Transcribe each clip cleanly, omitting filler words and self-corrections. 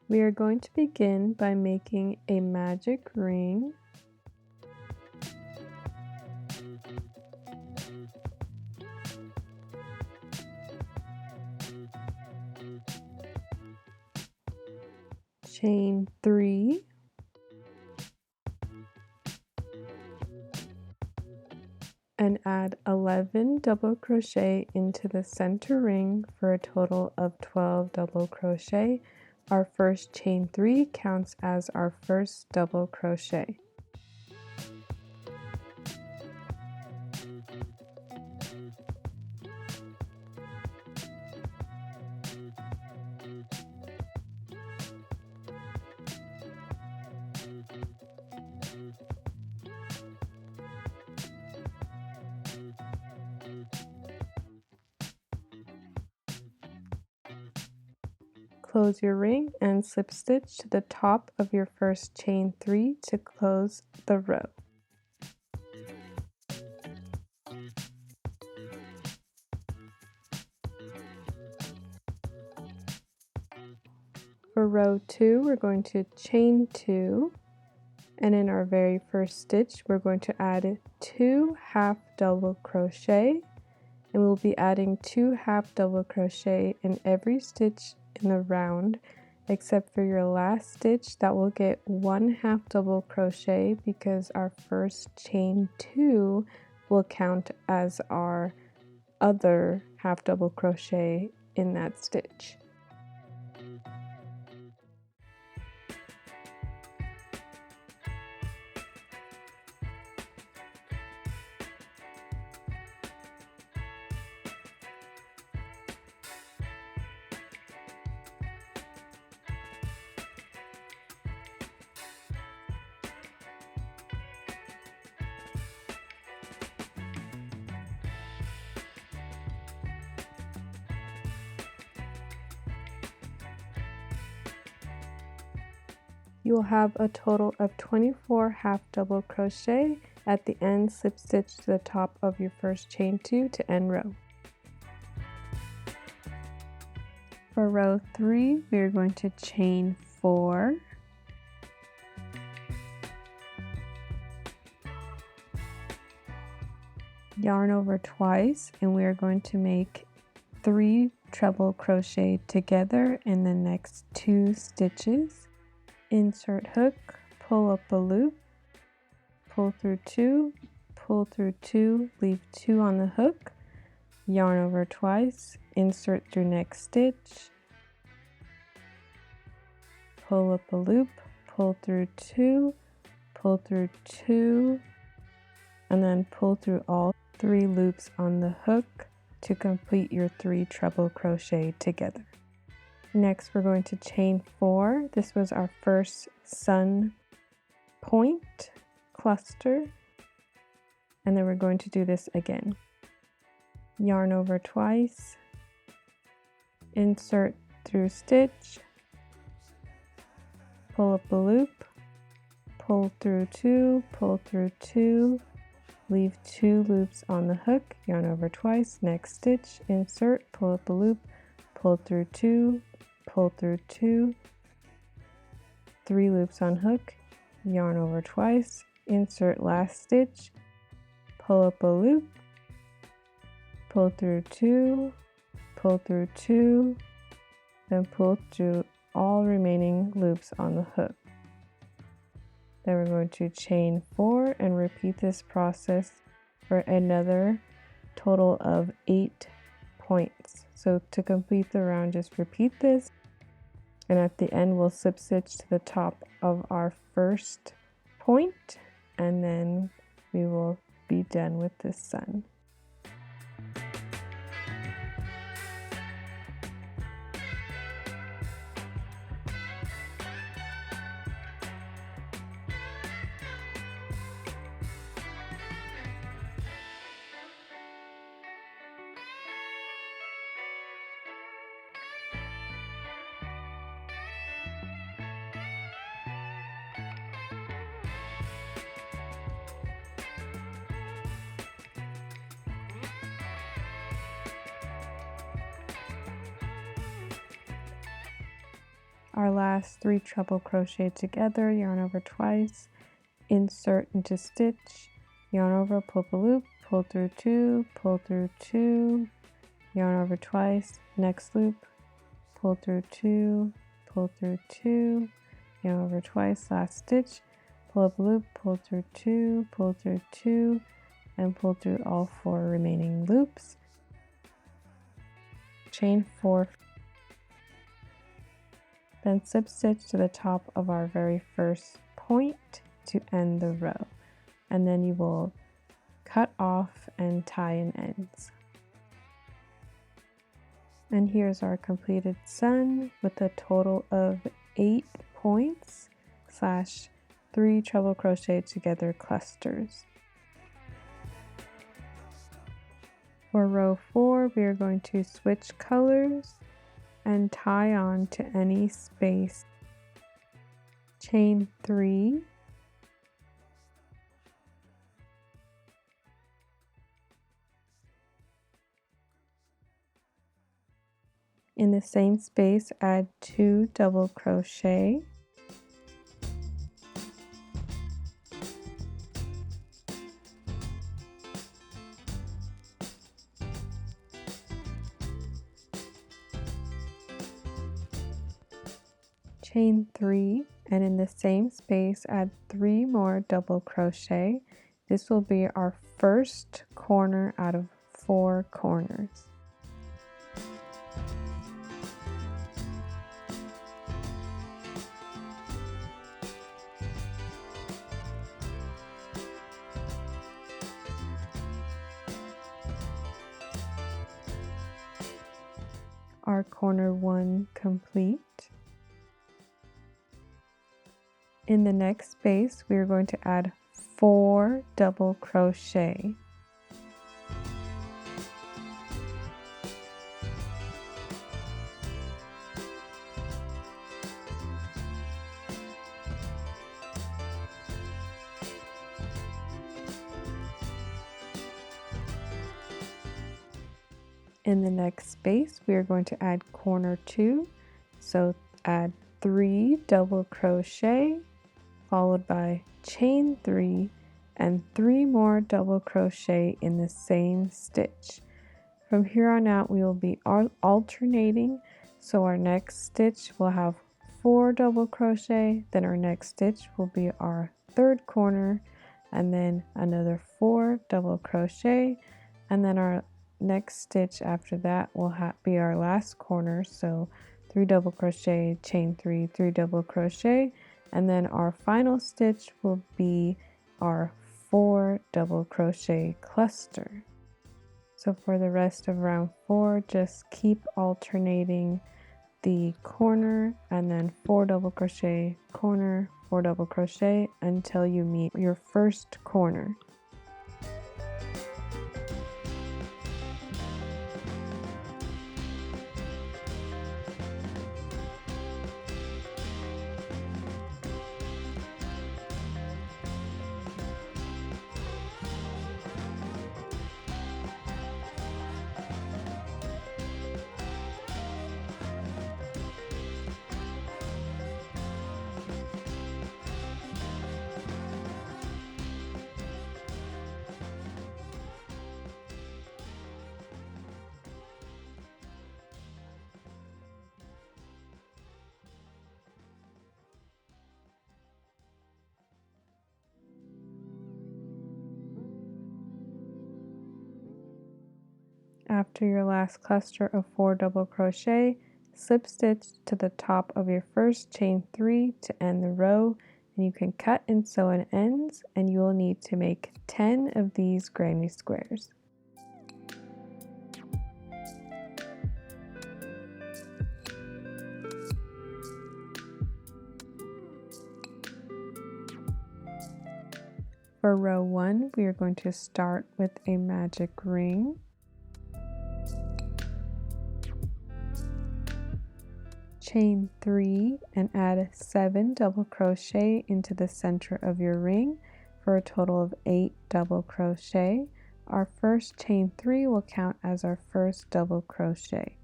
We are going to begin by making a magic ring. Chain 3, and add 11 double crochet into the center ring for a total of 12 double crochet. Our first chain 3 counts as our first double crochet. Close your ring and slip stitch to the top of your first chain 3 to close the row. For row 2, we're going to chain 2, and in our very first stitch, we're going to add 2 half double crochet, and we'll be adding 2 half double crochet in every stitch in the round, except for your last stitch that will get 1 half double crochet because our first chain 2 will count as our other half double crochet in that stitch. You will have a total of 24 half double crochet. At the end, slip stitch to the top of your first chain 2 to end row. For row 3, we are going to chain 4, yarn over twice, and we are going to make 3 treble crochet together in the next 2 stitches. Insert hook, pull up a loop, pull through 2, pull through 2, leave 2 on the hook, yarn over twice, insert through next stitch, pull up a loop, pull through 2, pull through 2, and then pull through all 3 loops on the hook to complete your 3 treble crochet together. Next, we're going to chain 4. This was our first sun point cluster, and then we're going to do this again. Yarn over twice, insert through stitch, pull up a loop, pull through 2, pull through 2, leave 2 loops on the hook, yarn over twice, next stitch, insert, pull up a loop, pull through 2, pull through 2, 3 loops on hook, yarn over twice, insert last stitch, pull up a loop, pull through 2, pull through 2, then pull through all remaining loops on the hook. Then we're going to chain 4 and repeat this process for another total of 8 points. So to complete the round, just repeat this, and at the end we'll slip stitch to the top of our first point, and then we will be done with this sun. our last 3 treble crochet together, yarn over twice, insert into stitch, yarn over, pull up a loop, pull through 2, pull through 2, yarn over twice, next loop, pull through 2, pull through 2, yarn over twice, last stitch, pull up a loop, pull through 2, pull through 2, and pull through all 4 remaining loops. Chain 4, then slip stitch to the top of our very first point to end the row, and then you will cut off and tie in ends. And here's our completed sun with a total of 8 points / 3 treble crochet together clusters. For row 4, we are going to switch colors and tie on to any space. Chain 3, in the same space add 2 double crochet, chain 3, and in the same space add 3 more double crochet. This will be our first corner out of 4 corners. Our corner 1 complete. In the next space, we are going to add 4 double crochet. In the next space, we are going to add corner 2, so add 3 double crochet, followed by chain 3 and 3 more double crochet in the same stitch. From here on out, we will be alternating, so our next stitch will have 4 double crochet, then our next stitch will be our 3rd corner, and then another 4 double crochet, and then our next stitch after that will be our last corner, so 3 double crochet, chain 3, 3 double crochet, and then our final stitch will be our 4 double crochet cluster. So for the rest of round 4, just keep alternating the corner and then 4 double crochet, corner, 4 double crochet until you meet your first corner. After your last cluster of 4 double crochet, slip stitch to the top of your first chain 3 to end the row, and you can cut and sew in ends, and you will need to make 10 of these granny squares. For row 1, we are going to start with a magic ring. Chain 3 and add 7 double crochet into the center of your ring for a total of 8 double crochet. Our first chain 3 will count as our first double crochet.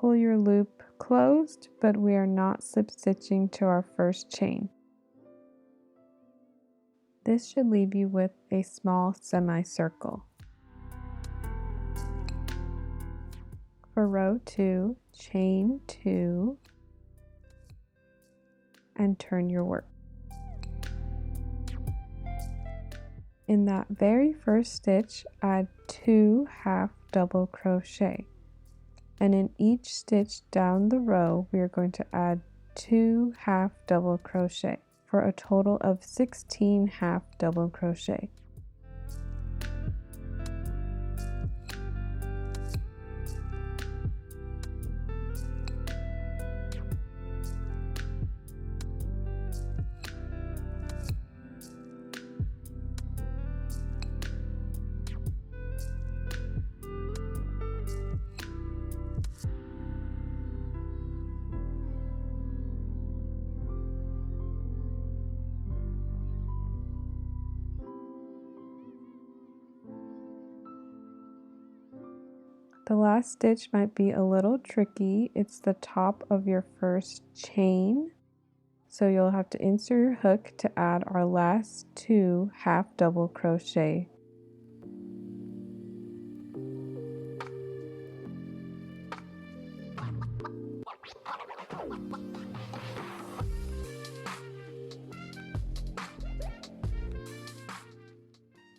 pull your loop closed, but we are not slip stitching to our first chain. This should leave you with a small semicircle. For row 2, chain 2 and turn your work. In that very first stitch, add 2 half double crochet. And in each stitch down the row, we are going to add 2 half double crochet for a total of 16 half double crochet. The last stitch might be a little tricky. It's the top of your first chain. So you'll have to insert your hook to add our last 2 half double crochet.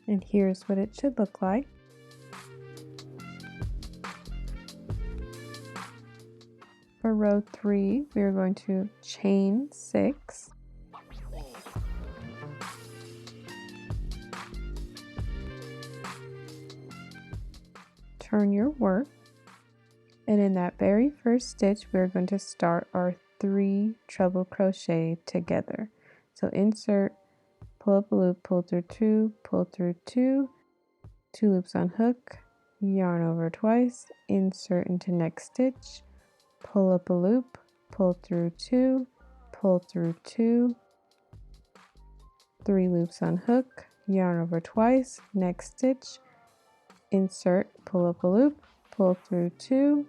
And here's what it should look like. For row 3, we are going to chain 6, turn your work, and in that very first stitch, we're going to start our 3 treble crochet together. So insert, pull up a loop, pull through 2, pull through 2, 2 loops on hook, yarn over twice, insert into next stitch, pull up a loop, pull through 2, pull through 2, 3 loops on hook, yarn over twice, next stitch, insert, pull up a loop, pull through 2,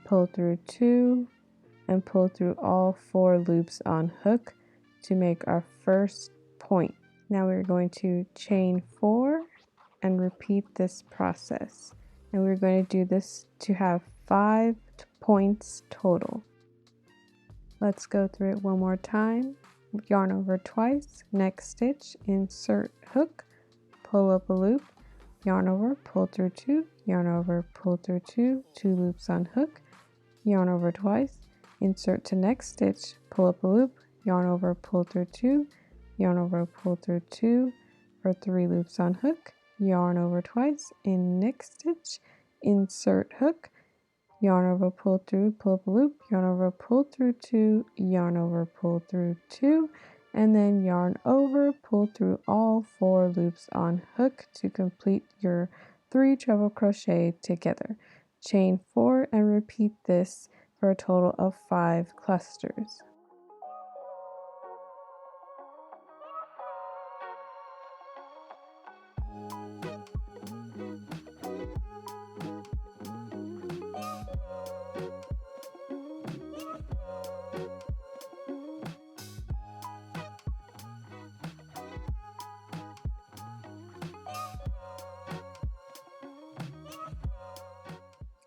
pull through 2, and pull through all 4 loops on hook to make our first point. Now we're going to chain 4 and repeat this process. And we're going to do this to have 5 points total. Let's go through it one more time. Yarn over twice, next stitch, insert hook, pull up a loop, yarn over, pull through 2, yarn over, pull through 2, 2 loops on hook, yarn over twice, insert to next stitch, pull up a loop, yarn over, pull through 2, yarn over, pull through 2 for 3 loops on hook, yarn over twice, in next stitch, insert hook, yarn over, pull through, pull up a loop, yarn over, pull through 2, yarn over, pull through 2, and then yarn over, pull through all 4 loops on hook to complete your 3 treble crochet together. Chain 4 and repeat this for a total of 5 clusters.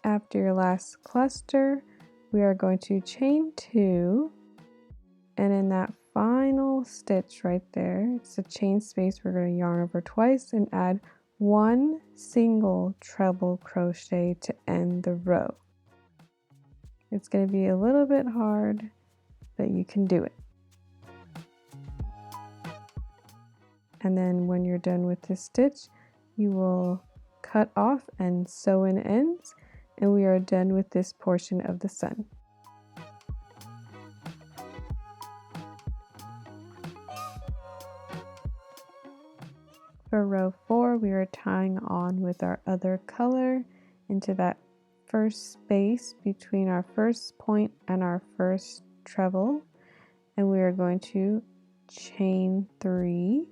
After your last cluster, we are going to chain 2, and in that final stitch right there, it's a chain space, we're going to yarn over twice and add 1 single treble crochet to end the row. It's going to be a little bit hard, but you can do it. And then when you're done with this stitch, you will cut off and sew in ends, and we are done with this portion of the sun. For row 4, we are tying on with our other color into that first space between our first point and our first treble, and we are going to chain 3,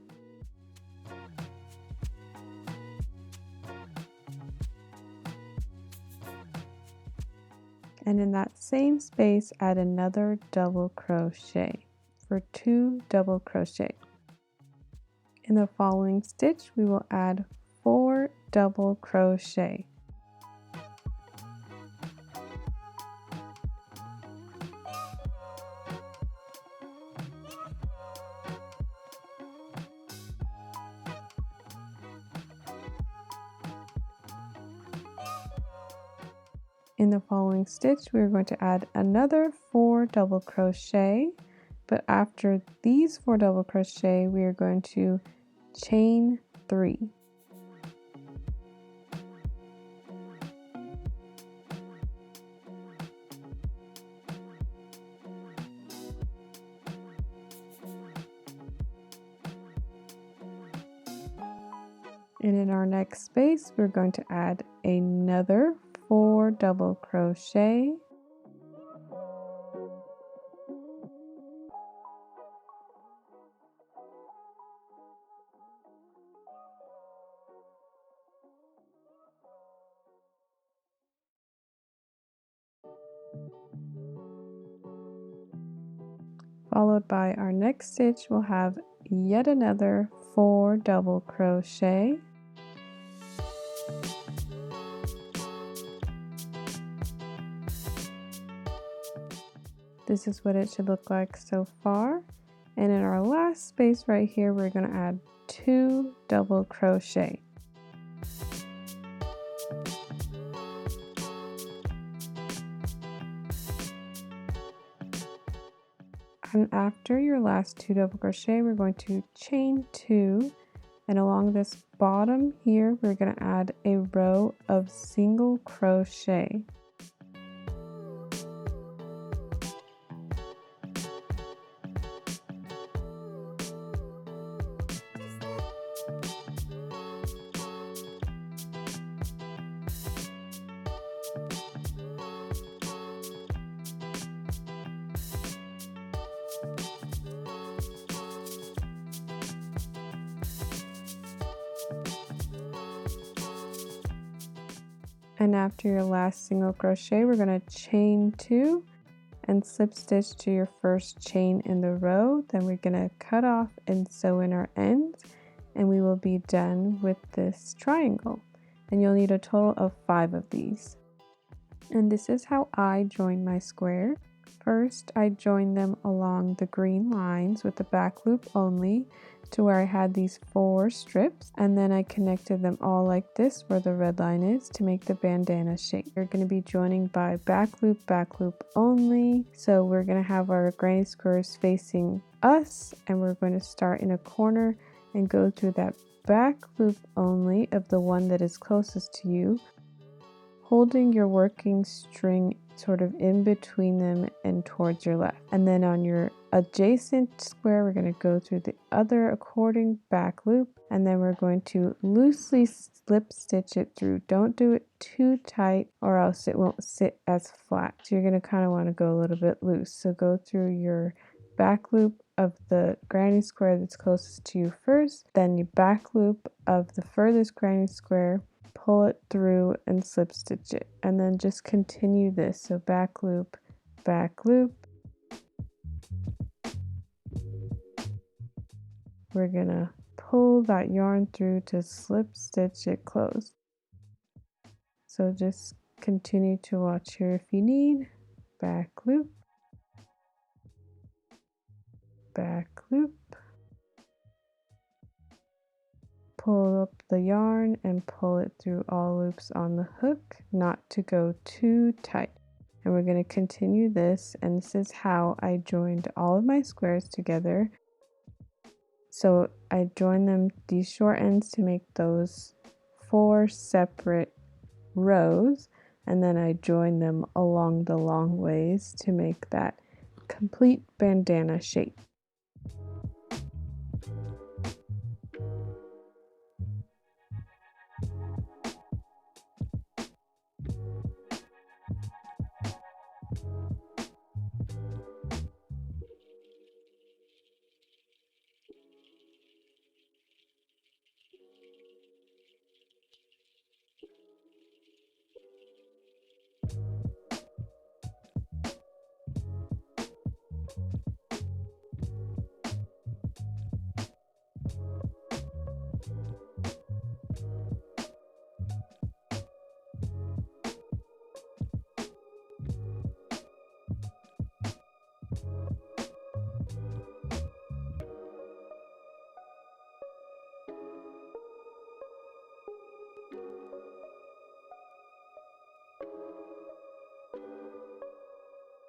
And in that same space, add another double crochet for 2 double crochet. In the following stitch, we will add 4 double crochet. In the following stitch, we're going to add another 4 double crochet, but after these 4 double crochet, we are going to chain 3. And in our next space, we're going to add another 4 double crochet. Followed by our next stitch, we'll have yet another 4 double crochet. This is what it should look like so far. And in our last space right here, we're going to add 2 double crochet. And after your last 2 double crochet, we're going to chain 2, and along this bottom here, we're going to add a row of single crochet. And after your last single crochet, we're going to chain 2 and slip stitch to your first chain in the row. Then we're going to cut off and sew in our ends, and we will be done with this triangle. And you'll need a total of 5 of these. And this is how I join my square. First, I joined them along the green lines with the back loop only to where I had these 4 strips, and then I connected them all like this where the red line is to make the bandana shape. You're going to be joining by back loop only. So we're going to have our granny squares facing us, and we're going to start in a corner and go through that back loop only of the one that is closest to you, holding your working string sort of in between them and towards your left. And then on your adjacent square, we're going to go through the other according back loop, and then we're going to loosely slip stitch it through. Don't do it too tight or else it won't sit as flat. So you're going to kind of want to go a little bit loose. So go through your back loop of the granny square that's closest to you first, then your back loop of the furthest granny square, pull it through and slip stitch it, and then just continue this. So back loop, we're gonna pull that yarn through to slip stitch it closed. So just continue to watch here if you need. Back loop, pull up the yarn and pull it through all loops on the hook, not to go too tight. And we're going to continue this, and this is how I joined all of my squares together. So I joined them, these short ends, to make those 4 separate rows, and then I joined them along the long ways to make that complete bandana shape.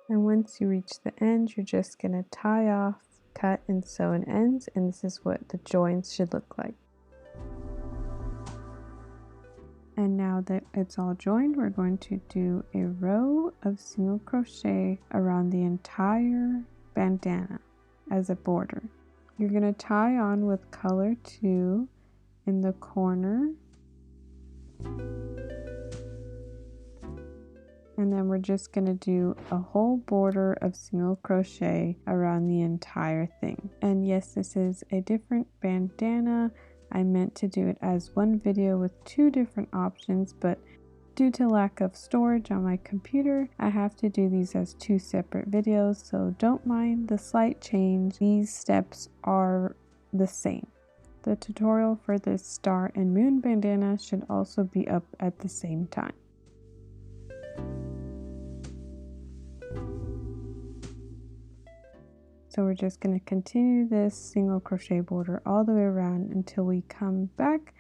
And once you reach the end, you're just going to tie off, cut, and sew in ends, and this is what the joins should look like. And now that it's all joined, we're going to do a row of single crochet around the entire bandana as a border. You're going to tie on with color 2 in the corner, and then we're just going to do a whole border of single crochet around the entire thing. And yes, this is a different bandana. I meant to do it as one video with 2 different options, but due to lack of storage on my computer, I have to do these as 2 separate videos, so don't mind the slight change. These steps are the same. The tutorial for this star and moon bandana should also be up at the same time. So we're just going to continue this single crochet border all the way around until we come back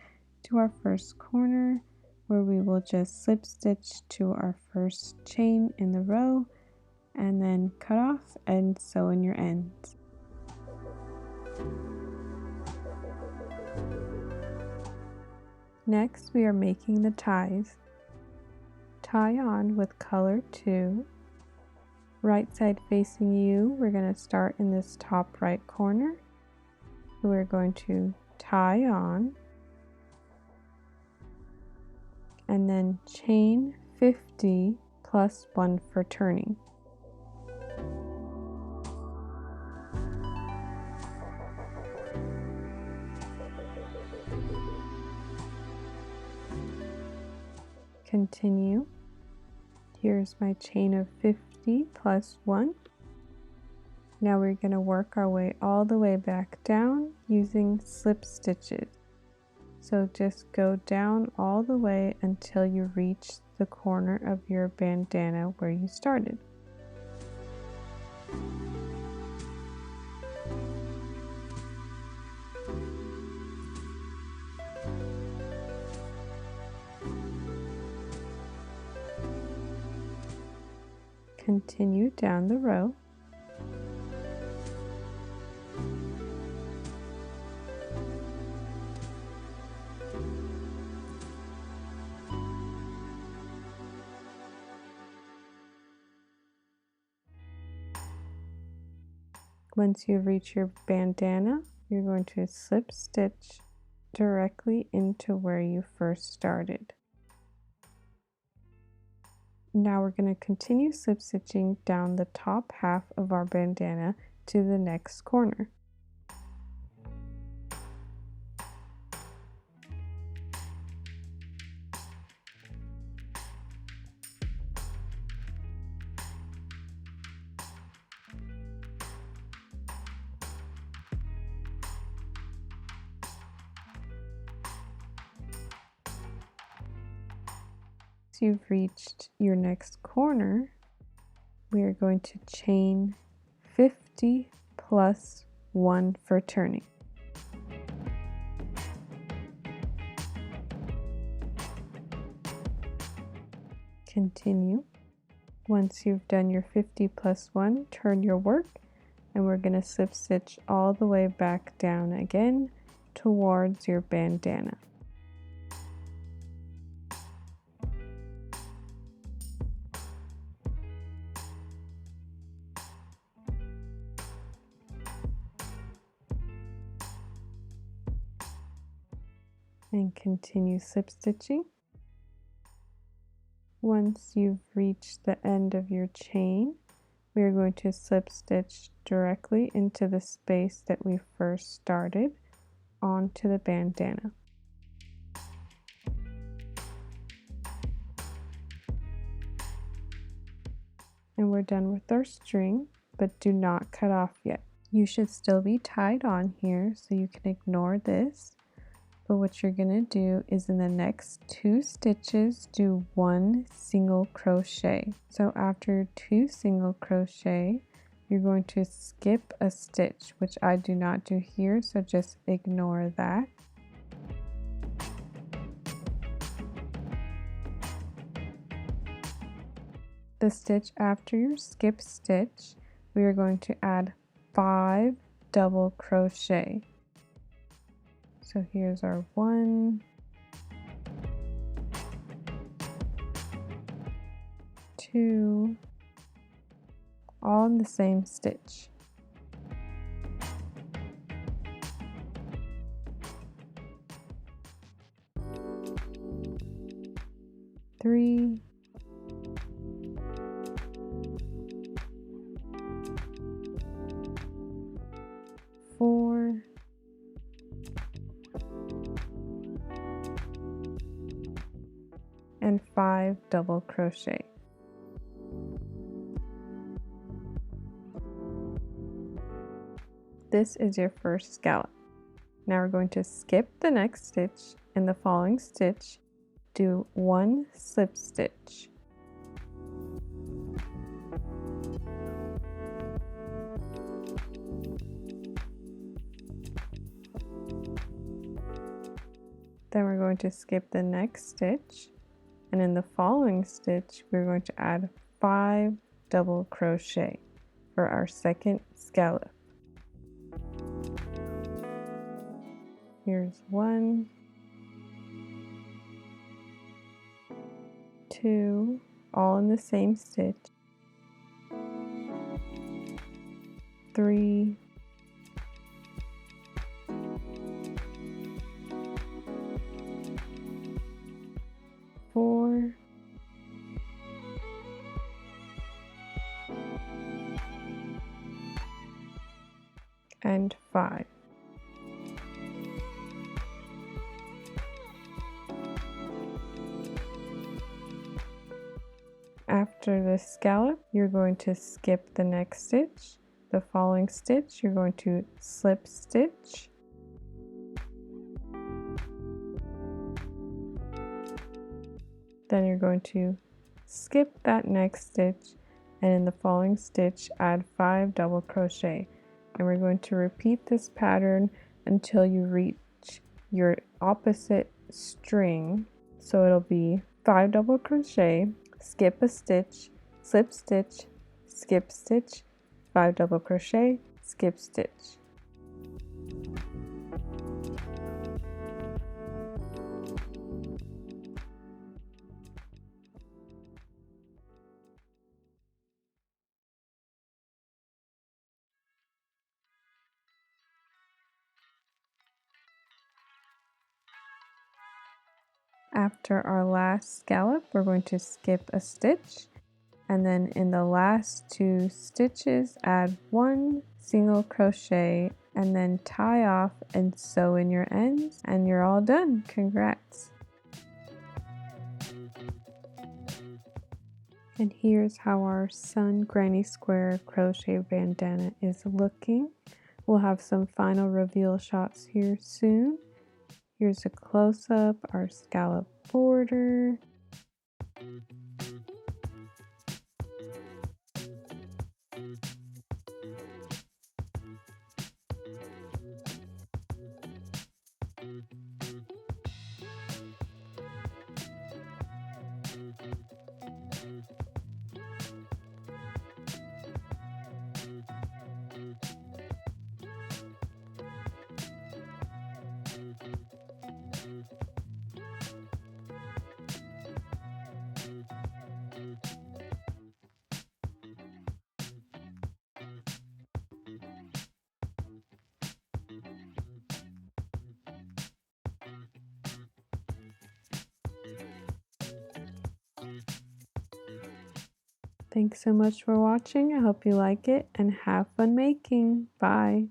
to our first corner, where we will just slip stitch to our first chain in the row and then cut off and sew in your ends. Next, we are making the ties. Tie on with color 2. Right side facing you, we're going to start in this top right corner. We're going to tie on and then chain 50 plus 1 for turning. Continue. Here's my chain of 50 plus 1. Now we're going to work our way all the way back down using slip stitches. So just go down all the way until you reach the corner of your bandana where you started. Continue down the row. Once you reach your bandana, you're going to slip stitch directly into where you first started. Now we're going to continue slip stitching down the top half of our bandana to the next corner. You've reached your next corner, we are going to chain 50 plus 1 for turning. Continue. Once you've done your 50 plus 1, turn your work, and we're going to slip stitch all the way back down again towards your bandana. And continue slip stitching. Once you've reached the end of your chain, we are going to slip stitch directly into the space that we first started onto the bandana. And we're done with our string, but do not cut off yet. You should still be tied on here, so you can ignore this. But what you're going to do is in the next 2 stitches, do 1 single crochet. So after 2 single crochet, you're going to skip a stitch, which I do not do here, so just ignore that. The stitch after your skip stitch, we are going to add 5 double crochet. So here's our 1, 2, all in the same stitch. 3, 4, and 5 double crochet. This is your first scallop. Now we're going to skip the next stitch. In the following stitch, do 1 slip stitch. Then we're going to skip the next stitch, and in the following stitch we're going to add 5 double crochet for our second scallop. Here's 1, 2, all in the same stitch, 3, 4, and 5. After the scallop, you're going to skip the next stitch. The following stitch, you're going to slip stitch. Then you're going to skip that next stitch, and in the following stitch, add 5 double crochet. And we're going to repeat this pattern until you reach your opposite string. So it'll be 5 double crochet, skip a stitch, slip stitch, skip stitch, 5 double crochet, skip stitch. After our last scallop, we're going to skip a stitch, and then in the last 2 stitches, add 1 single crochet, and then tie off and sew in your ends, and you're all done. Congrats! And here's how our sun granny square crochet bandana is looking. We'll have some final reveal shots here soon. Here's a close-up, our scallop border. Thanks so much for watching. I hope you like it and have fun making. Bye.